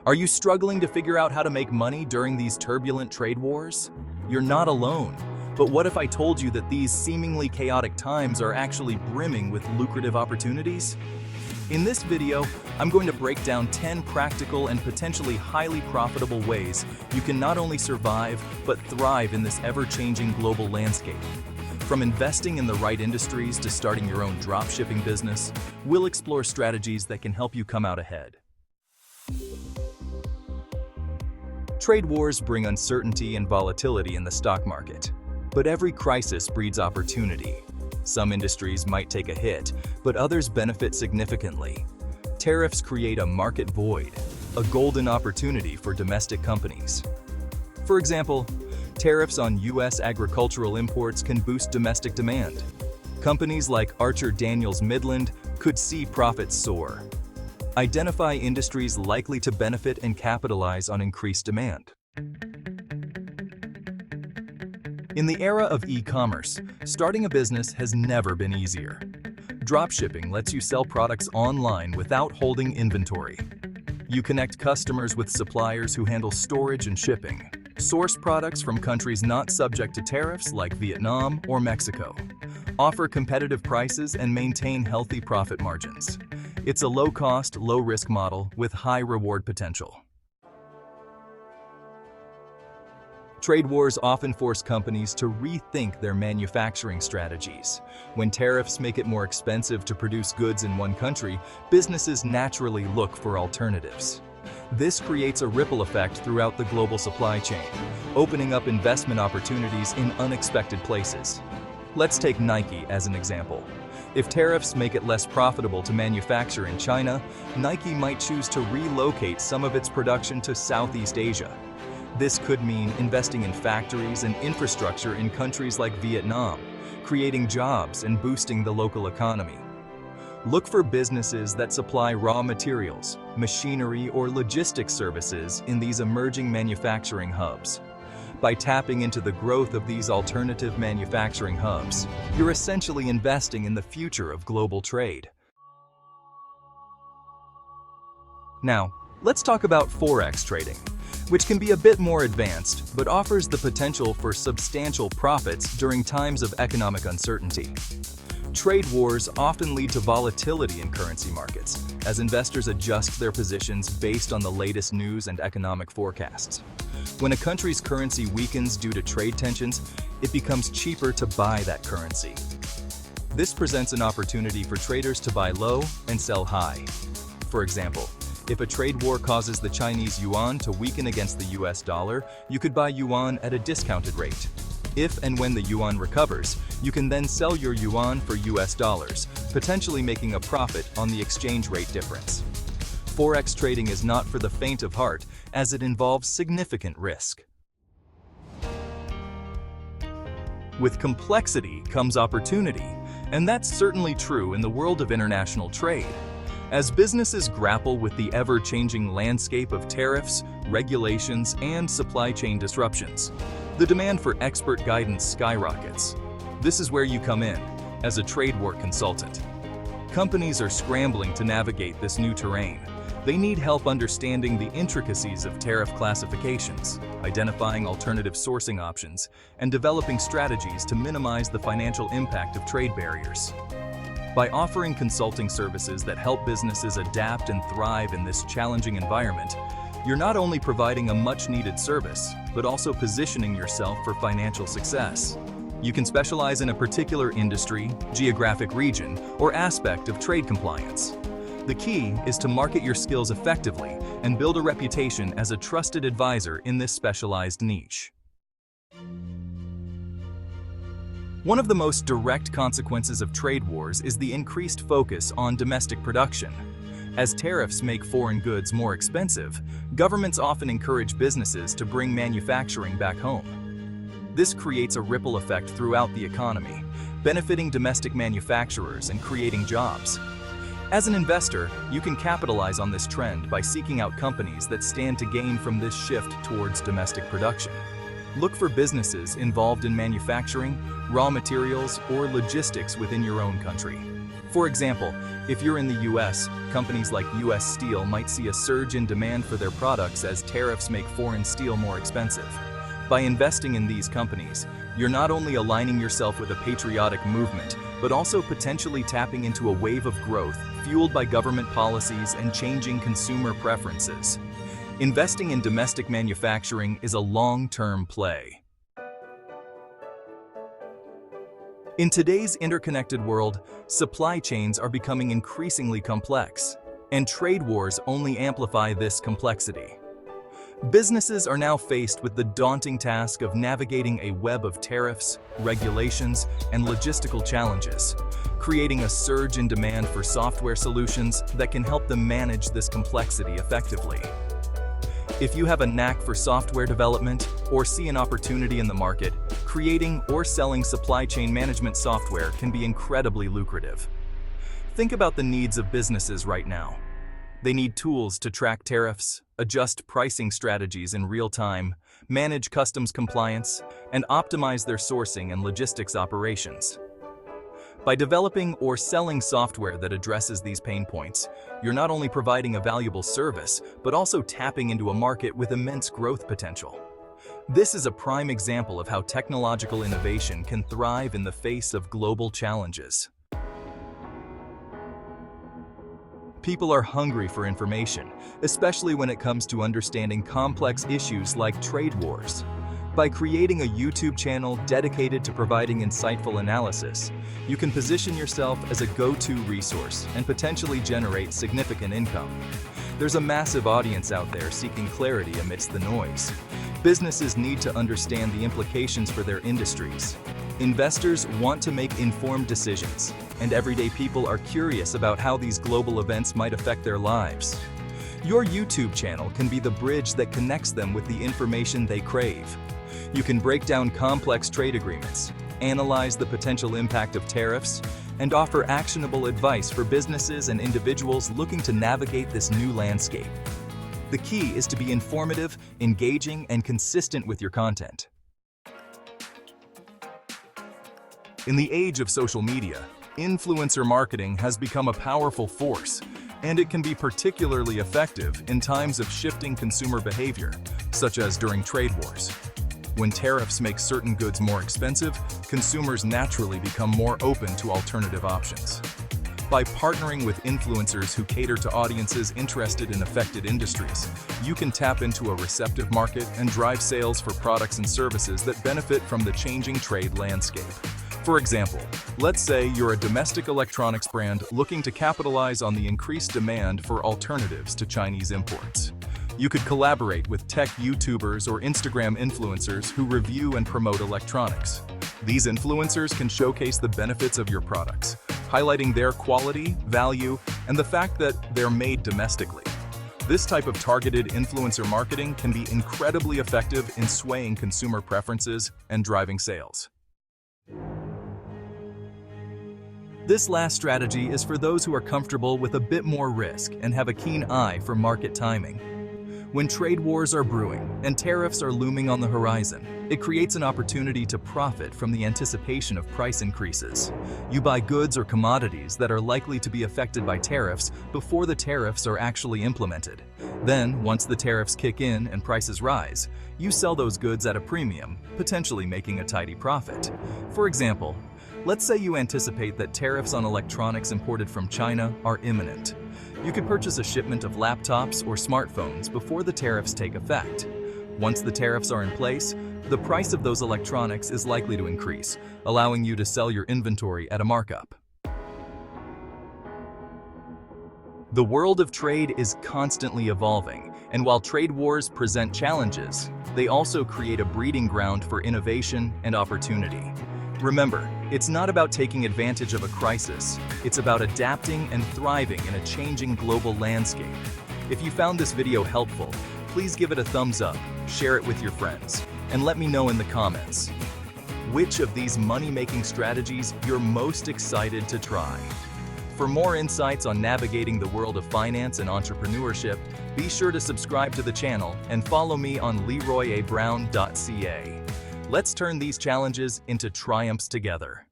Are you struggling to figure out how to make money during these turbulent trade wars? You're not alone. But what if I told you that these seemingly chaotic times are actually brimming with lucrative opportunities? In this video, I'm going to break down 10 practical and potentially highly profitable ways you can not only survive, but thrive in this ever-changing global landscape. From investing in the right industries to starting your own dropshipping business, we'll explore strategies that can help you come out ahead. Trade wars bring uncertainty and volatility in the stock market. But every crisis breeds opportunity. Some industries might take a hit, but others benefit significantly. Tariffs create a market void, a golden opportunity for domestic companies. For example, tariffs on U.S. agricultural imports can boost domestic demand. Companies like Archer Daniels Midland could see profits soar. Identify industries likely to benefit and capitalize on increased demand. In the era of e-commerce, starting a business has never been easier. Dropshipping lets you sell products online without holding inventory. You connect customers with suppliers who handle storage and shipping. Source products from countries not subject to tariffs like Vietnam or Mexico. Offer competitive prices and maintain healthy profit margins. It's a low-cost, low-risk model with high reward potential. Trade wars often force companies to rethink their manufacturing strategies. When tariffs make it more expensive to produce goods in one country, businesses naturally look for alternatives. This creates a ripple effect throughout the global supply chain, opening up investment opportunities in unexpected places. Let's take Nike as an example. If tariffs make it less profitable to manufacture in China, Nike might choose to relocate some of its production to Southeast Asia. This could mean investing in factories and infrastructure in countries like Vietnam, creating jobs and boosting the local economy. Look for businesses that supply raw materials, machinery, or logistics services in these emerging manufacturing hubs. By tapping into the growth of these alternative manufacturing hubs, you're essentially investing in the future of global trade. Now, let's talk about Forex trading, which can be a bit more advanced but offers the potential for substantial profits during times of economic uncertainty. Trade wars often lead to volatility in currency markets, as investors adjust their positions based on the latest news and economic forecasts. When a country's currency weakens due to trade tensions, it becomes cheaper to buy that currency. This presents an opportunity for traders to buy low and sell high. For example, if a trade war causes the Chinese yuan to weaken against the US dollar, you could buy yuan at a discounted rate. If and when the yuan recovers, you can then sell your yuan for US dollars, potentially making a profit on the exchange rate difference. Forex trading is not for the faint of heart, as it involves significant risk. With complexity comes opportunity, and that's certainly true in the world of international trade. As businesses grapple with the ever-changing landscape of tariffs, regulations, and supply chain disruptions, the demand for expert guidance skyrockets. This is where you come in, as a trade war consultant. Companies are scrambling to navigate this new terrain. They need help understanding the intricacies of tariff classifications, identifying alternative sourcing options, and developing strategies to minimize the financial impact of trade barriers. By offering consulting services that help businesses adapt and thrive in this challenging environment, you're not only providing a much-needed service, but also positioning yourself for financial success. You can specialize in a particular industry, geographic region, or aspect of trade compliance. The key is to market your skills effectively and build a reputation as a trusted advisor in this specialized niche. One of the most direct consequences of trade wars is the increased focus on domestic production. As tariffs make foreign goods more expensive, governments often encourage businesses to bring manufacturing back home. This creates a ripple effect throughout the economy, benefiting domestic manufacturers and creating jobs. As an investor, you can capitalize on this trend by seeking out companies that stand to gain from this shift towards domestic production. Look for businesses involved in manufacturing, raw materials, or logistics within your own country. For example, if you're in the US, companies like US Steel might see a surge in demand for their products as tariffs make foreign steel more expensive. By investing in these companies, you're not only aligning yourself with a patriotic movement, but also potentially tapping into a wave of growth fueled by government policies and changing consumer preferences. Investing in domestic manufacturing is a long-term play. In today's interconnected world, supply chains are becoming increasingly complex, and trade wars only amplify this complexity. Businesses are now faced with the daunting task of navigating a web of tariffs, regulations, and logistical challenges, creating a surge in demand for software solutions that can help them manage this complexity effectively. If you have a knack for software development or see an opportunity in the market, creating or selling supply chain management software can be incredibly lucrative. Think about the needs of businesses right now. They need tools to track tariffs, adjust pricing strategies in real time, manage customs compliance, and optimize their sourcing and logistics operations. By developing or selling software that addresses these pain points, you're not only providing a valuable service, but also tapping into a market with immense growth potential. This is a prime example of how technological innovation can thrive in the face of global challenges. People are hungry for information, especially when it comes to understanding complex issues like trade wars. By creating a YouTube channel dedicated to providing insightful analysis, you can position yourself as a go-to resource and potentially generate significant income. There's a massive audience out there seeking clarity amidst the noise. Businesses need to understand the implications for their industries. Investors want to make informed decisions, and everyday people are curious about how these global events might affect their lives. Your YouTube channel can be the bridge that connects them with the information they crave. You can break down complex trade agreements, analyze the potential impact of tariffs, and offer actionable advice for businesses and individuals looking to navigate this new landscape. The key is to be informative, engaging, and consistent with your content. In the age of social media, influencer marketing has become a powerful force, and it can be particularly effective in times of shifting consumer behavior, such as during trade wars. When tariffs make certain goods more expensive, consumers naturally become more open to alternative options. By partnering with influencers who cater to audiences interested in affected industries, you can tap into a receptive market and drive sales for products and services that benefit from the changing trade landscape. For example, let's say you're a domestic electronics brand looking to capitalize on the increased demand for alternatives to Chinese imports. You could collaborate with tech YouTubers or Instagram influencers who review and promote electronics. These influencers can showcase the benefits of your products, highlighting their quality, value, and the fact that they're made domestically. This type of targeted influencer marketing can be incredibly effective in swaying consumer preferences and driving sales. This last strategy is for those who are comfortable with a bit more risk and have a keen eye for market timing. When trade wars are brewing and tariffs are looming on the horizon, it creates an opportunity to profit from the anticipation of price increases. You buy goods or commodities that are likely to be affected by tariffs before the tariffs are actually implemented. Then, once the tariffs kick in and prices rise, you sell those goods at a premium, potentially making a tidy profit. For example, let's say you anticipate that tariffs on electronics imported from China are imminent. You could purchase a shipment of laptops or smartphones before the tariffs take effect. Once the tariffs are in place, the price of those electronics is likely to increase, allowing you to sell your inventory at a markup. The world of trade is constantly evolving, and while trade wars present challenges, they also create a breeding ground for innovation and opportunity. Remember, it's not about taking advantage of a crisis, it's about adapting and thriving in a changing global landscape. If you found this video helpful, please give it a thumbs up, share it with your friends, and let me know in the comments which of these money-making strategies you're most excited to try. For more insights on navigating the world of finance and entrepreneurship, be sure to subscribe to the channel and follow me on leroyabrown.ca. Let's turn these challenges into triumphs together.